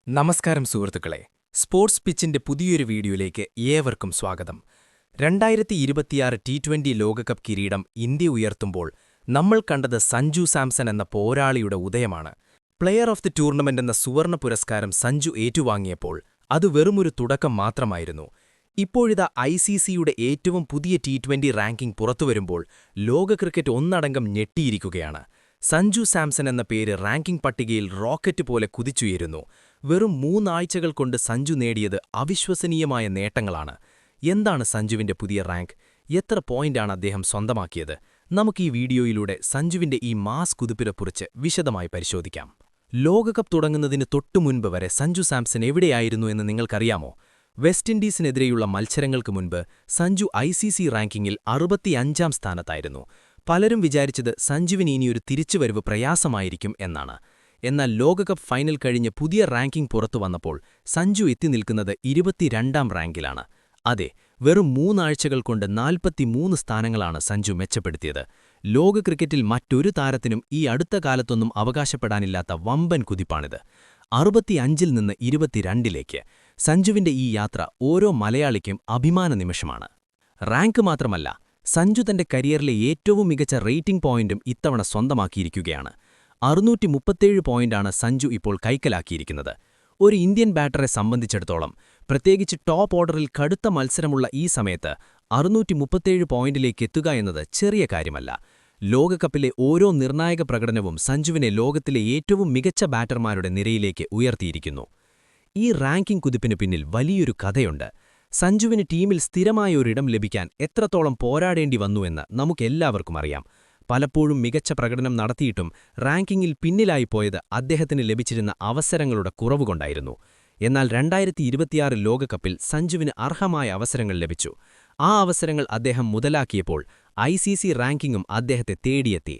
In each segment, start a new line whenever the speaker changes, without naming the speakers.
നമസ്കാരം സുഹൃത്തുക്കളെ, സ്പോർട്സ് പിച്ചിന്റെ പുതിയൊരു വീഡിയോയിലേക്ക് ഏവർക്കും സ്വാഗതം. 2026 ടി20 ലോകകപ്പ് കിരീടം ഇന്ത്യ ഉയർത്തുമ്പോൾ നമ്മൾ കണ്ടത് സഞ്ജു സാംസൺ എന്ന പോരാളിയുടെ ഉദയമാണ്. പ്ലെയർ ഓഫ് ദി ടൂർണമെന്റ് എന്ന സുവർണ പുരസ്കാരം സഞ്ജു ഏറ്റുവാങ്ങിയപ്പോൾ അത് വെറുമൊരു തുടക്കം മാത്രമായിരുന്നു. ഇപ്പോഴിതാ ICCയുടെ ഏറ്റവും പുതിയ ടി20 റാങ്കിംഗ് പുറത്തുവരുമ്പോൾ ലോക ക്രിക്കറ്റ് ഒന്നടങ്കം ഞെട്ടിയിരിക്കുകയാണ്. സഞ്ജു സാംസൺ എന്ന പേര് റാങ്കിംഗ് പട്ടികയിൽ റോക്കറ്റ് പോലെ കുതിച്ചുയരുന്നു. വെറും 3 ആഴ്ചകൾ കൊണ്ട് സഞ്ജു നേടിയത് അവിശ്വസനീയമായ നേട്ടങ്ങളാണ്. എന്താണ് സഞ്ജുവിന്റെ പുതിയ റാങ്ക്? എത്ര പോയിന്റാണ് അദ്ദേഹം സ്വന്തമാക്കിയത്? നമുക്ക് ഈ വീഡിയോയിലൂടെ സഞ്ജുവിന്റെ ഈ മാസ് കുതിപ്പിനെക്കുറിച്ച് വിശദമായി പരിശോധിക്കാം. ലോകകപ്പ് തുടങ്ങുന്നതിന് തൊട്ടുമുൻപ് വരെ സഞ്ജു സാംസൺ എവിടെയായിരുന്നു എന്ന് നിങ്ങൾക്കറിയാമോ? വെസ്റ്റ് ഇൻഡീസിനെതിരെയുള്ള മത്സരങ്ങൾക്ക് മുൻപ് സഞ്ജു ICC റാങ്കിങ്ങിൽ 65-ാം സ്ഥാനത്തായിരുന്നു. പലരും വിചാരിച്ചത് സഞ്ജുവിന് ഇനിയൊരു തിരിച്ചുവരവ് പ്രയാസമായിരിക്കും എന്നാണ്. എന്നാൽ ലോകകപ്പ് ഫൈനൽ കഴിഞ്ഞ് പുതിയ റാങ്കിംഗ് പുറത്തുവന്നപ്പോൾ സഞ്ജു എത്തിനിൽക്കുന്നത് 22-ാം റാങ്കിലാണ്. അതെ, വെറും 3 ആഴ്ചകൾ കൊണ്ട് 43 സ്ഥാനങ്ങളാണ് സഞ്ജു മെച്ചപ്പെടുത്തിയത്. ലോക ക്രിക്കറ്റിൽ മറ്റൊരു താരത്തിനും ഈ അടുത്ത കാലത്തൊന്നും അവകാശപ്പെടാനില്ലാത്ത വമ്പൻ കുതിപ്പാണിത്. 65-ൽ നിന്ന് 22-ലേക്ക് സഞ്ജുവിന്റെ ഈ യാത്ര ഓരോ മലയാളിക്കും അഭിമാന നിമിഷമാണ്. റാങ്ക് മാത്രമല്ല, സഞ്ജു തന്റെ കരിയറിലെ ഏറ്റവും മികച്ച റേറ്റിംഗ് പോയിന്റും ഇത്തവണ സ്വന്തമാക്കിയിരിക്കുകയാണ്. 637 പോയിന്റാണ് സഞ്ജു ഇപ്പോൾ കൈക്കലാക്കിയിരിക്കുന്നത്. ഒരു ഇന്ത്യൻ ബാറ്ററെ സംബന്ധിച്ചിടത്തോളം, പ്രത്യേകിച്ച് ടോപ്പ് ഓർഡറിൽ കടുത്ത മത്സരമുള്ള ഈ സമയത്ത് 637 പോയിന്റിലേക്ക് എത്തുക എന്നത് ചെറിയ കാര്യമല്ല. ലോകകപ്പിലെ ഓരോ നിർണായക പ്രകടനവും സഞ്ജുവിനെ ലോകത്തിലെ ഏറ്റവും മികച്ച ബാറ്റർമാരുടെ നിരയിലേക്ക് ഉയർത്തിയിരിക്കുന്നു. ഈ റാങ്കിംഗ് കുതിപ്പിന് പിന്നിൽ വലിയൊരു കഥയുണ്ട്. സഞ്ജുവിന് ടീമിൽ സ്ഥിരമായ ഒരിടം ലഭിക്കാൻ എത്രത്തോളം പോരാടേണ്ടി വന്നുവെന്ന് നമുക്കെല്ലാവർക്കും അറിയാം. പലപ്പോഴും മികച്ച പ്രകടനം നടത്തിയിട്ടും റാങ്കിങ്ങിൽ പിന്നിലായിപ്പോയത് അദ്ദേഹത്തിന് ലഭിച്ചിരുന്ന അവസരങ്ങളുടെ കുറവുകൊണ്ടായിരുന്നു. എന്നാൽ 2026 ലോകകപ്പിൽ സഞ്ജുവിന് അർഹമായ അവസരങ്ങൾ ലഭിച്ചു. ആ അവസരങ്ങൾ അദ്ദേഹം മുതലാക്കിയപ്പോൾ ICC റാങ്കിങ്ങും അദ്ദേഹത്തെ തേടിയെത്തി.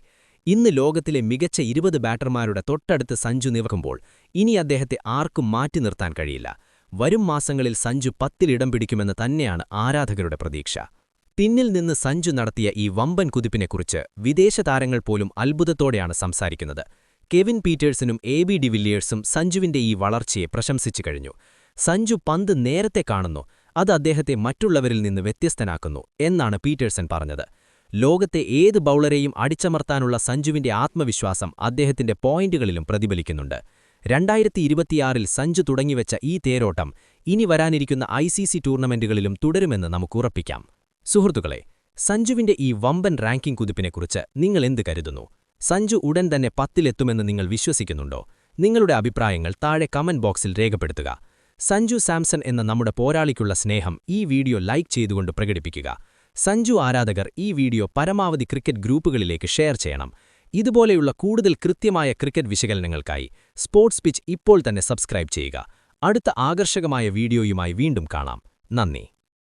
ഇന്ന് ലോകത്തിലെ മികച്ച 20 ബാറ്റർമാരുടെ തൊട്ടടുത്ത് സഞ്ജു നിൽക്കുമ്പോൾ ഇനി അദ്ദേഹത്തെ ആർക്കും മാറ്റി നിർത്താൻ കഴിയില്ല. വരും മാസങ്ങളിൽ സഞ്ജു 10-ൽ ഇടം പിടിക്കുമെന്ന് തന്നെയാണ് ആരാധകരുടെ പ്രതീക്ഷ. പിന്നിൽ നിന്ന് സഞ്ജു നടത്തിയ ഈ വമ്പൻ കുതിപ്പിനെക്കുറിച്ച് വിദേശ താരങ്ങൾ പോലും അത്ഭുതത്തോടെയാണ് സംസാരിക്കുന്നത്. കെവിൻ പീറ്റേഴ്സനും AB ഡിവില്ലിയേഴ്സും സഞ്ജുവിന്റെ ഈ വളർച്ചയെ പ്രശംസിച്ചു കഴിഞ്ഞു. സഞ്ജു പന്ത് നേരത്തെ കാണുന്നു, അത് അദ്ദേഹത്തെ മറ്റുള്ളവരിൽ നിന്ന് വ്യത്യസ്തനാക്കുന്നു എന്നാണ് പീറ്റേഴ്സൺ പറഞ്ഞത്. ലോകത്തെ ഏത് ബൗളറെയും അടിച്ചമർത്താനുള്ള സഞ്ജുവിന്റെ ആത്മവിശ്വാസം അദ്ദേഹത്തിന്റെ പോയിന്റുകളിലും പ്രതിഫലിക്കുന്നുണ്ട്. 2026-ൽ സഞ്ജു തുടങ്ങിവെച്ച ഈ തേരോട്ടം ഇനി വരാനിരിക്കുന്ന ICC ടൂർണമെന്റുകളിലും തുടരുമെന്ന് നമുക്കുറപ്പിക്കാം. സുഹൃത്തുക്കളെ, സഞ്ജുവിന്റെ ഈ വമ്പൻ റാങ്കിംഗ് കുതിപ്പിനെക്കുറിച്ച് നിങ്ങൾ എന്ത് കരുതുന്നു? സഞ്ജു ഉടൻ തന്നെ 10-ലെത്തുമെന്ന് നിങ്ങൾ വിശ്വസിക്കുന്നുണ്ടോ? നിങ്ങളുടെ അഭിപ്രായങ്ങൾ താഴെ കമന്റ് ബോക്സിൽ രേഖപ്പെടുത്തുക. സഞ്ജു സാംസൺ എന്ന നമ്മുടെ പോരാളിക്കുള്ള സ്നേഹം ഈ വീഡിയോ ലൈക്ക് ചെയ്തുകൊണ്ട് പ്രകടിപ്പിക്കുക. സഞ്ജു ആരാധകർ ഈ വീഡിയോ പരമാവധി ക്രിക്കറ്റ് ഗ്രൂപ്പുകളിലേക്ക് ഷെയർ ചെയ്യണം. ഇതുപോലെയുള്ള കൂടുതൽ കൃത്യമായ ക്രിക്കറ്റ് വിശകലനങ്ങൾക്കായി സ്പോർട്സ് പിച്ച് ഇപ്പോൾ തന്നെ സബ്സ്ക്രൈബ് ചെയ്യുക. അടുത്ത ആകർഷകമായ വീഡിയോയുമായി വീണ്ടും കാണാം. നന്ദി.